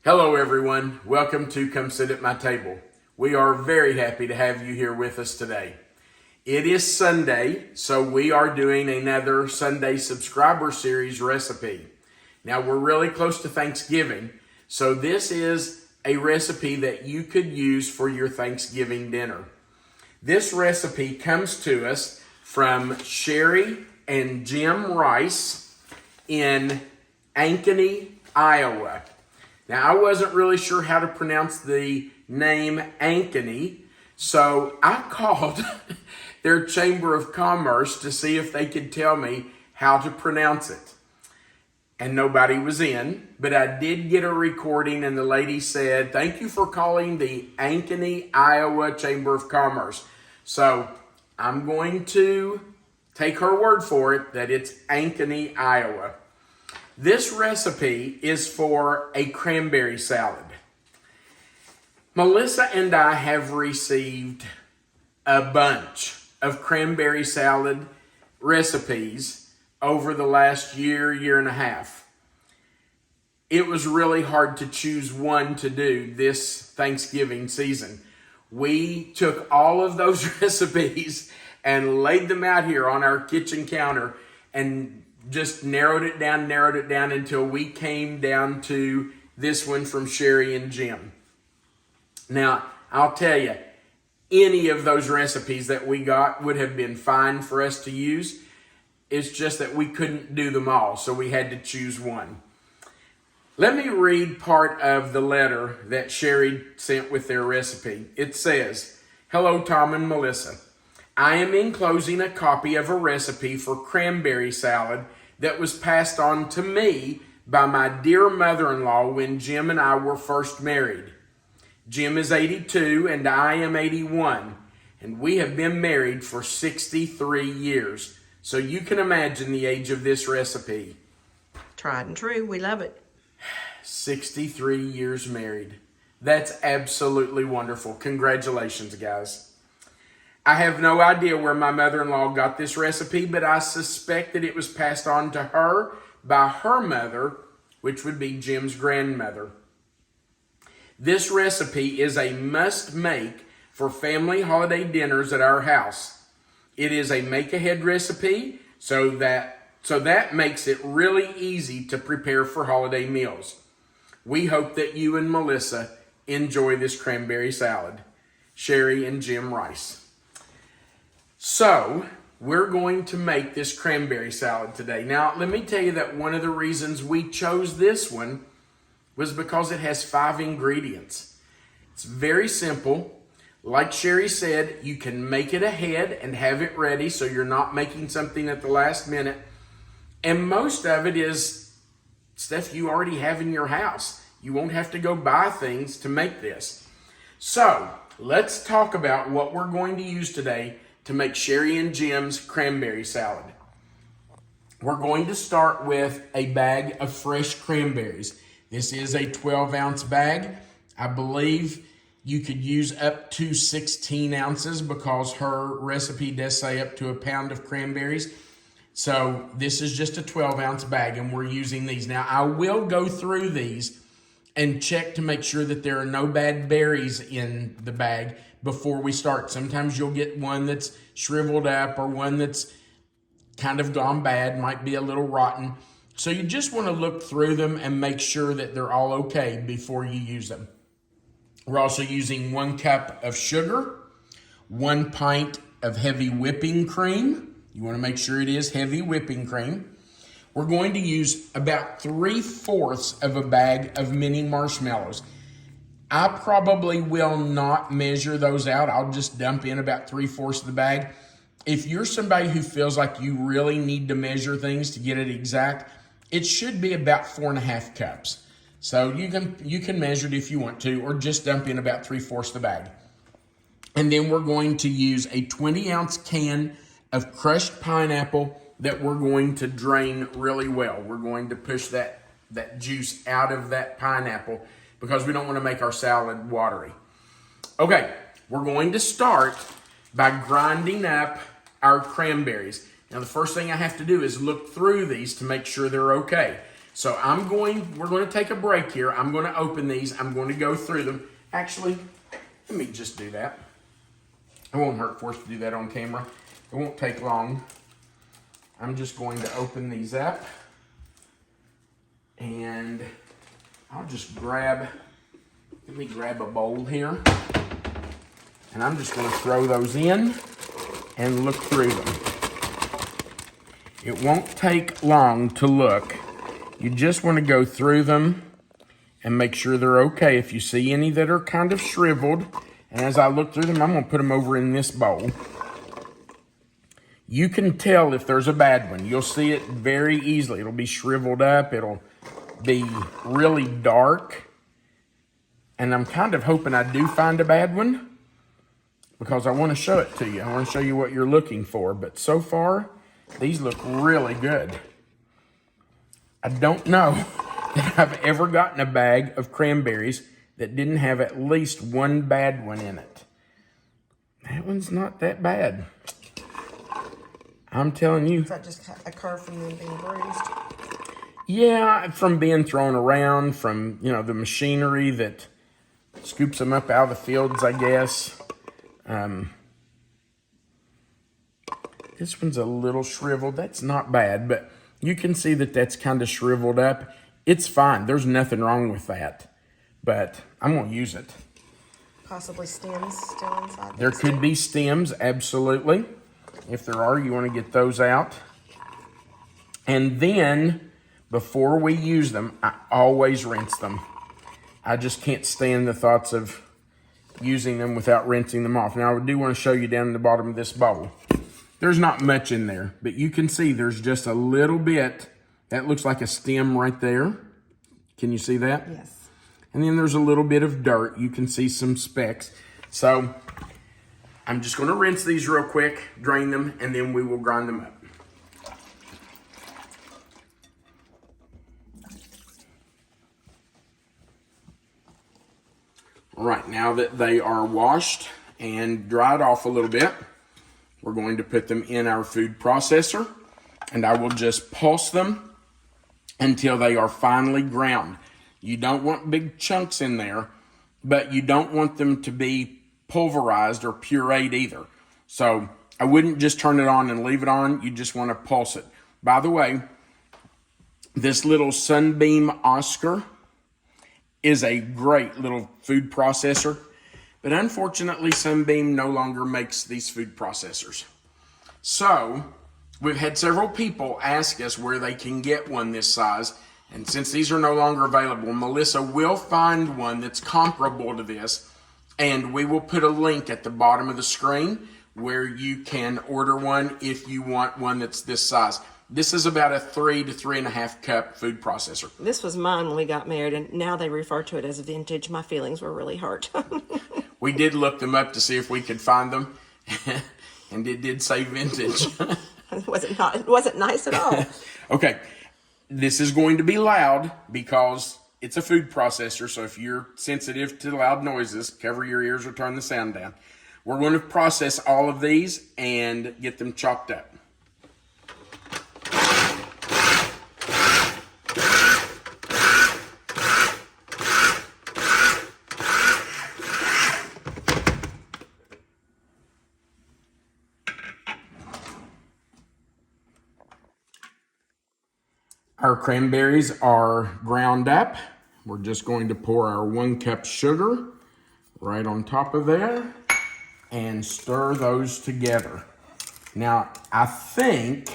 Hello everyone, welcome to Come Sit at My Table. We are very happy to have you here with us today. It is Sunday, so we are doing another Sunday subscriber series recipe. Now we're really close to Thanksgiving, so this is a recipe that you could use for your Thanksgiving dinner. This recipe comes to us from Sherry and Jim Rice in Ankeny, Iowa. Now, I wasn't really sure how to pronounce the name Ankeny, so I called their Chamber of Commerce to see if they could tell me how to pronounce it. And nobody was in, but I did get a recording, and the lady said, "Thank you for calling the Ankeny, Iowa Chamber of Commerce." So I'm going to take her word for it that it's Ankeny, Iowa. This recipe is for a cranberry salad. Melissa and I have received a bunch of cranberry salad recipes over the last year and a half. It was really hard to choose one to do this Thanksgiving season. We took all of those recipes and laid them out here on our kitchen counter and just narrowed it down until we came down to this one from Sherry and Jim. Now, I'll tell you, any of those recipes that we got would have been fine for us to use. It's just that we couldn't do them all, so we had to choose one. Let me read part of the letter that Sherry sent with their recipe. It says, "Hello, Tom and Melissa. I am enclosing a copy of a recipe for cranberry salad that was passed on to me by my dear mother-in-law when Jim and I were first married. Jim is 82 and I am 81, and we have been married for 63 years. So you can imagine the age of this recipe." Tried and true. We love it. 63 years married. That's absolutely wonderful. Congratulations, guys. I have no idea where my mother-in-law got this recipe, but I suspect that it was passed on to her by her mother, which would be Jim's grandmother. This recipe is a must-make for family holiday dinners at our house. It is a make-ahead recipe, so that makes it really easy to prepare for holiday meals. We hope that you and Melissa enjoy this cranberry salad. Sherry and Jim Rice. So, we're going to make this cranberry salad today. Now, let me tell you that one of the reasons we chose this one was because it has 5 ingredients. It's very simple. Like Sherry said, you can make it ahead and have it ready so you're not making something at the last minute. And most of it is stuff you already have in your house. You won't have to go buy things to make this. So, let's talk about what we're going to use today to make Sherry and Jim's cranberry salad. We're going to start with a bag of fresh cranberries. This is a 12-ounce bag. I believe you could use up to 16 ounces because her recipe does say up to a pound of cranberries. So this is just a 12-ounce bag, and we're using these. Now, I will go through these and check to make sure that there are no bad berries in the bag before we start. Sometimes you'll get one that's shriveled up or one that's kind of gone bad, might be a little rotten. So you just want to look through them and make sure that they're all okay before you use them. We're also using 1 cup of sugar, 1 pint of heavy whipping cream. You want to make sure it is heavy whipping cream. We're going to use about 3/4 of a bag of mini marshmallows. I probably will not measure those out. I'll just dump in about 3/4 of the bag. If you're somebody who feels like you really need to measure things to get it exact, it should be about 4.5 cups. So you can measure it if you want to, or just dump in about 3/4 of the bag. And then we're going to use a 20-ounce can of crushed pineapple that we're going to drain really well. We're going to push that juice out of that pineapple because we don't want to make our salad watery. Okay, we're going to start by grinding up our cranberries. Now, the first thing I have to do is look through these to make sure they're okay. So we're going to take a break here. I'm going to open these. I'm going to go through them. Actually, let me just do that. It won't hurt for us to do that on camera. It won't take long. I'm just going to open these up. And I'll just let me grab a bowl here. And I'm just going to throw those in and look through them. It won't take long to look. You just want to go through them and make sure they're okay. If you see any that are kind of shriveled, and as I look through them, I'm going to put them over in this bowl. You can tell if there's a bad one. You'll see it very easily. It'll be shriveled up. It'll be really dark. And I'm kind of hoping I do find a bad one because I want to show it to you. I want to show you what you're looking for. But so far, these look really good. I don't know that I've ever gotten a bag of cranberries that didn't have at least one bad one in it. That one's not that bad. I'm telling you. Does that just occur from them being bruised? Yeah, from being thrown around, from, the machinery that scoops them up out of the fields, I guess. This one's a little shriveled. That's not bad, but you can see that that's kind of shriveled up. It's fine. There's nothing wrong with that, but I'm going to use it. Possibly stems still inside. There could be stems, absolutely. If there are, you want to get those out. And then, before we use them, I always rinse them. I just can't stand the thoughts of using them without rinsing them off. Now, I do want to show you down in the bottom of this bowl. There's not much in there, but you can see there's just a little bit. That looks like a stem right there. Can you see that? Yes. And then there's a little bit of dirt. You can see some specks. So I'm just going to rinse these real quick, drain them, and then we will grind them up. All right, now that they are washed and dried off a little bit, we're going to put them in our food processor, and I will just pulse them until they are finely ground. You don't want big chunks in there, but you don't want them to be pulverized or pureed either. So I wouldn't just turn it on and leave it on. You just want to pulse it. By the way, this little Sunbeam Oscar is a great little food processor. But unfortunately, Sunbeam no longer makes these food processors. So, we've had several people ask us where they can get one this size. And since these are no longer available, Melissa will find one that's comparable to this. And we will put a link at the bottom of the screen where you can order one if you want one that's this size. This is about a 3 to 3.5 cup food processor. This was mine when we got married, and now they refer to it as vintage. My feelings were really hurt. We did look them up to see if we could find them, and it did say vintage. It wasn't nice at all. Okay, this is going to be loud because it's a food processor, so if you're sensitive to loud noises, cover your ears or turn the sound down. We're going to process all of these and get them chopped up. Our cranberries are ground up. We're just going to pour our 1 cup sugar right on top of there and stir those together. Now, I think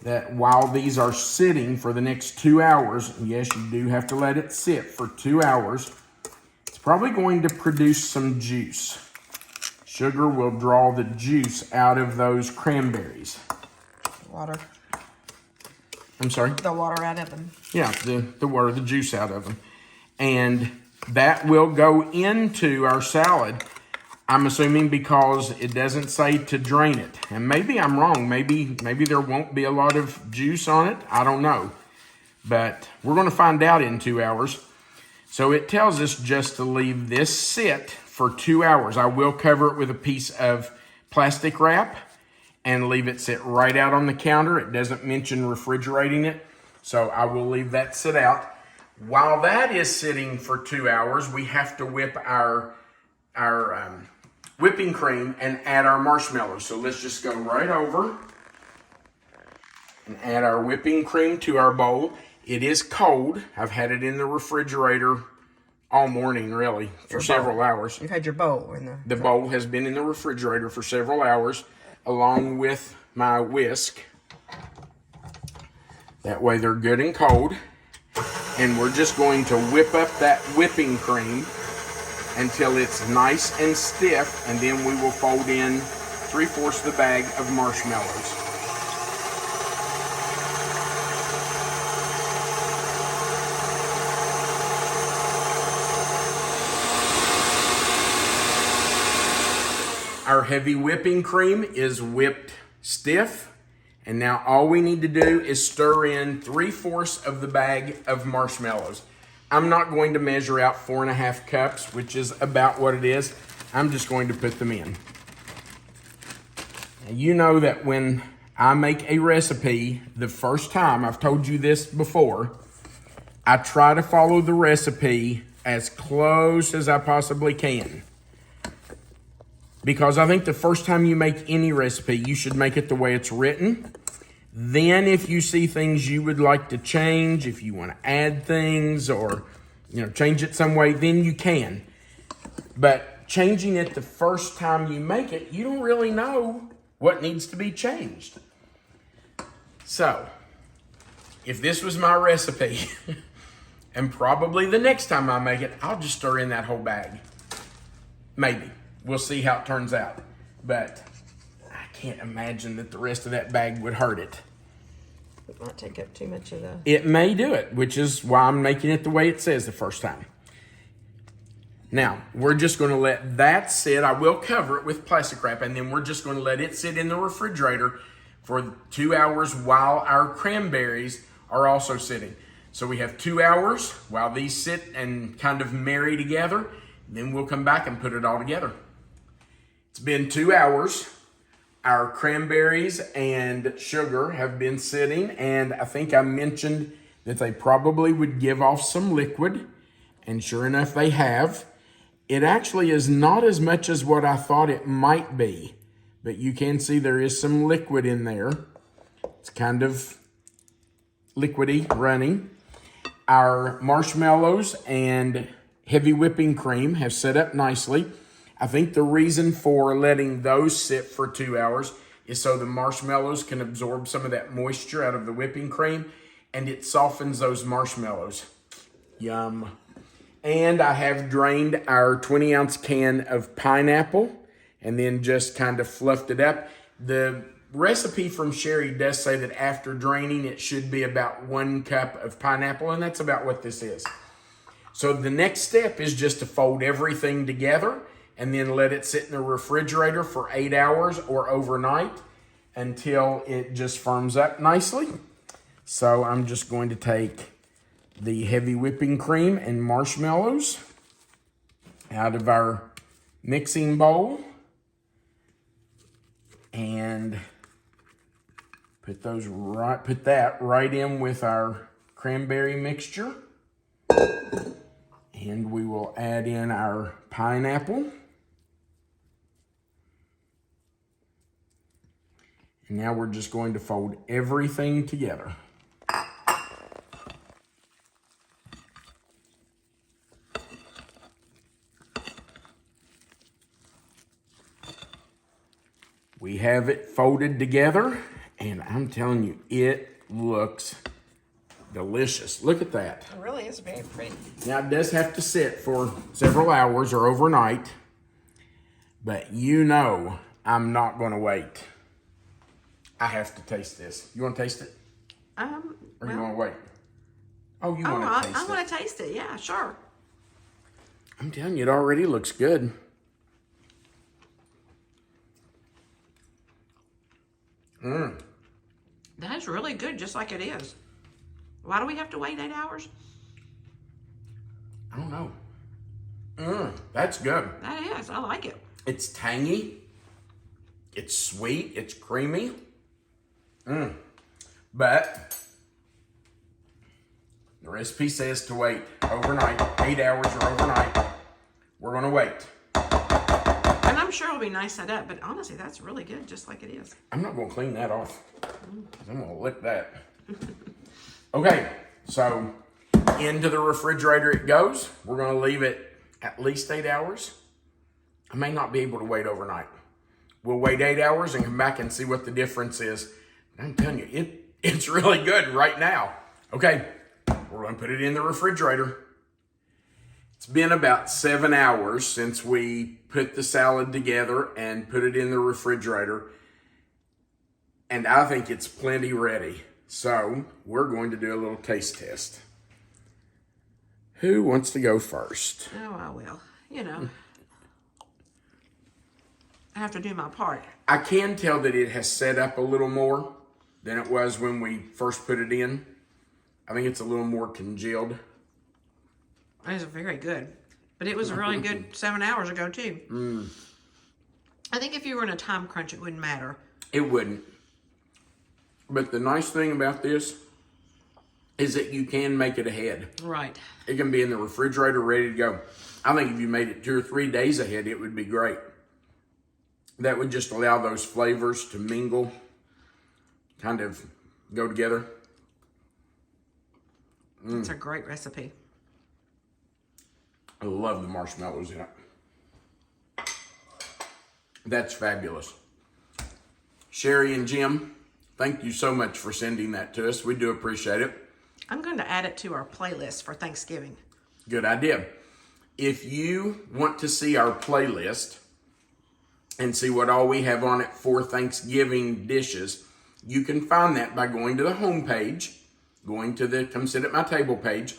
that while these are sitting for the next 2 hours, yes, you do have to let it sit for 2 hours, it's probably going to produce some juice. Sugar will draw the juice out of those cranberries. Water. I'm sorry? The water out of them. Yeah, the water, the juice out of them. And that will go into our salad, I'm assuming, because it doesn't say to drain it. And maybe I'm wrong. Maybe there won't be a lot of juice on it. I don't know. But we're going to find out in 2 hours. So it tells us just to leave this sit for 2 hours. I will cover it with a piece of plastic wrap and leave it sit right out on the counter. It doesn't mention refrigerating it. So I will leave that sit out. While that is sitting for 2 hours, we have to whip our whipping cream and add our marshmallows. So let's just go right over and add our whipping cream to our bowl. It is cold. I've had it in the refrigerator all morning, really, for several hours. You've had your bowl in there. The bowl has been in the refrigerator for several hours, along with my whisk. That way they're good and cold. And we're just going to whip up that whipping cream until it's nice and stiff, and then we will fold in 3/4 the bag of marshmallows. Our heavy whipping cream is whipped stiff. And now all we need to do is stir in 3/4 of the bag of marshmallows. I'm not going to measure out 4.5 cups, which is about what it is. I'm just going to put them in. Now, you know that when I make a recipe the first time, I've told you this before, I try to follow the recipe as close as I possibly can. Because I think the first time you make any recipe, you should make it the way it's written. Then if you see things you would like to change, if you want to add things or, change it some way, then you can. But changing it the first time you make it, you don't really know what needs to be changed. So, if this was my recipe, and probably the next time I make it, I'll just stir in that whole bag. Maybe. We'll see how it turns out. But I can't imagine that the rest of that bag would hurt it. It might take up too much of the... It may do it, which is why I'm making it the way it says the first time. Now, we're just going to let that sit. I will cover it with plastic wrap, and then we're just going to let it sit in the refrigerator for 2 hours while our cranberries are also sitting. So we have 2 hours while these sit and kind of marry together. Then we'll come back and put it all together. It's been 2 hours. Our cranberries and sugar have been sitting, and I think I mentioned that they probably would give off some liquid, and sure enough they have. It actually is not as much as what I thought it might be, but you can see there is some liquid in there. It's kind of liquidy, running. Our marshmallows and heavy whipping cream have set up nicely. I think the reason for letting those sit for 2 hours is so the marshmallows can absorb some of that moisture out of the whipping cream, and it softens those marshmallows. Yum. And I have drained our 20-ounce can of pineapple and then just kind of fluffed it up. The recipe from Sherry does say that after draining, it should be about 1 cup of pineapple, and that's about what this is. So the next step is just to fold everything together and then let it sit in the refrigerator for 8 hours or overnight until it just firms up nicely. So I'm just going to take the heavy whipping cream and marshmallows out of our mixing bowl and put that right in with our cranberry mixture. And we will add in our pineapple. And now we're just going to fold everything together. We have it folded together, and I'm telling you, it looks delicious. Look at that. It really is very pretty. Now, it does have to sit for several hours or overnight, but I'm not going to wait. I have to taste this. You want to taste it? Or you want to wait? Oh, you want to taste it? I want to taste it. Yeah, sure. I'm telling you, it already looks good. That's really good, just like it is. Why do we have to wait 8 hours? I don't know. That's good. That is. I like it. It's tangy. It's sweet. It's creamy. But The recipe says to wait overnight, 8 hours or overnight. We're going to wait. And I'm sure it'll be nice set up, but honestly, that's really good, just like it is. I'm not going to clean that off. I'm going to lick that. Okay, so into the refrigerator it goes. We're going to leave it at least 8 hours. I may not be able to wait overnight. We'll wait 8 hours and come back and see what the difference is. I'm telling you, it's really good right now. Okay, we're going to put it in the refrigerator. It's been about 7 hours since we put the salad together and put it in the refrigerator. And I think it's plenty ready. So we're going to do a little taste test. Who wants to go first? Oh, I will. You know, I have to do my part. I can tell that it has set up a little more than it was when we first put it in. I think it's a little more congealed. It was very good. But it was really good 7 hours ago, too. I think if you were in a time crunch, it wouldn't matter. It wouldn't. But the nice thing about this is that you can make it ahead. Right. It can be in the refrigerator ready to go. I think if you made it 2 or 3 days ahead, it would be great. That would just allow those flavors to mingle, kind of go together. It's a great recipe. I love the marshmallows in it. That's fabulous. Sherry and Jim, thank you so much for sending that to us. We do appreciate it. I'm going to add it to our playlist for Thanksgiving. Good idea. If you want to see our playlist and see what all we have on it for Thanksgiving dishes, you can find that by going to the home page, going to the Come Sit at My Table page.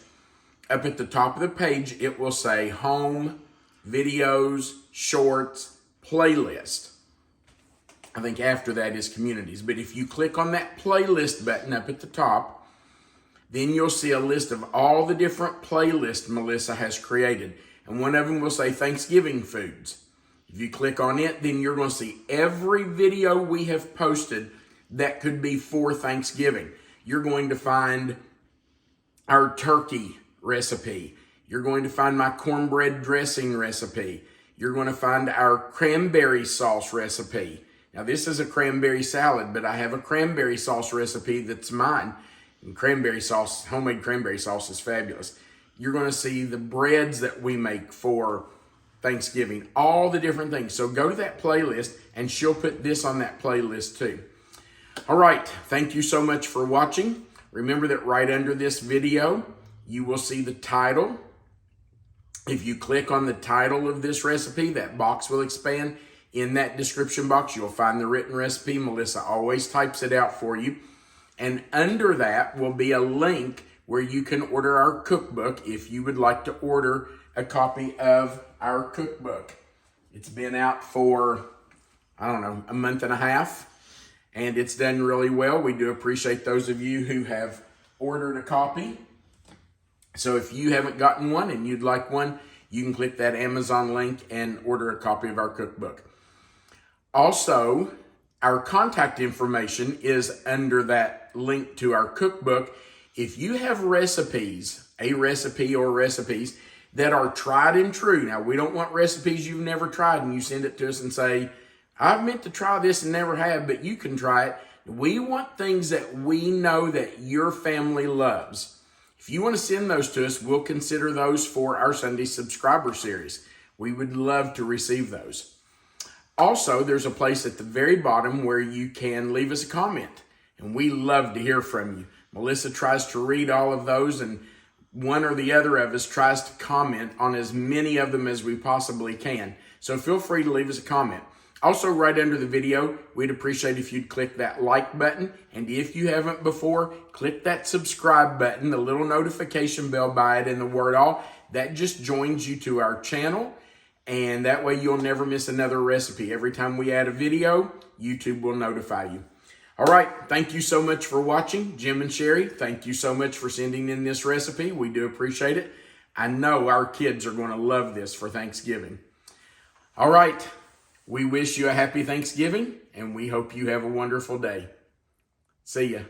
Up at the top of the page, it will say Home, Videos, Shorts, Playlist. I think after that is Communities. But if you click on that Playlist button up at the top, then you'll see a list of all the different playlists Melissa has created. And one of them will say Thanksgiving Foods. If you click on it, then you're going to see every video we have posted that could be for Thanksgiving. You're going to find our turkey recipe. You're going to find my cornbread dressing recipe. You're going to find our cranberry sauce recipe. Now this is a cranberry salad, but I have a cranberry sauce recipe that's mine. And cranberry sauce, homemade cranberry sauce is fabulous. You're going to see the breads that we make for Thanksgiving, all the different things. So go to that playlist and she'll put this on that playlist too. All right, thank you so much for watching. Remember that right under this video, you will see the title. If you click on the title of this recipe, that box will expand. In that description box, you'll find the written recipe. Melissa always types it out for you. And under that will be a link where you can order our cookbook if you would like to order a copy of our cookbook. It's been out for, I don't know, a month and a half, and it's done really well. We do appreciate those of you who have ordered a copy. So if you haven't gotten one and you'd like one, you can click that Amazon link and order a copy of our cookbook. Also, our contact information is under that link to our cookbook. If you have recipes, a recipe or recipes that are tried and true. Now, we don't want recipes you've never tried and you send it to us and say, I've meant to try this and never have, but you can try it. We want things that we know that your family loves. If you want to send those to us, we'll consider those for our Sunday subscriber series. We would love to receive those. Also, there's a place at the very bottom where you can leave us a comment, and we love to hear from you. Melissa tries to read all of those, and one or the other of us tries to comment on as many of them as we possibly can. So feel free to leave us a comment. Also, right under the video, we'd appreciate if you'd click that like button. And if you haven't before, click that subscribe button, the little notification bell by it, and the word all. That just joins you to our channel. And that way you'll never miss another recipe. Every time we add a video, YouTube will notify you. All right, thank you so much for watching. Jim and Sherry, thank you so much for sending in this recipe. We do appreciate it. I know our kids are going to love this for Thanksgiving. All right. We wish you a happy Thanksgiving, and we hope you have a wonderful day. See ya.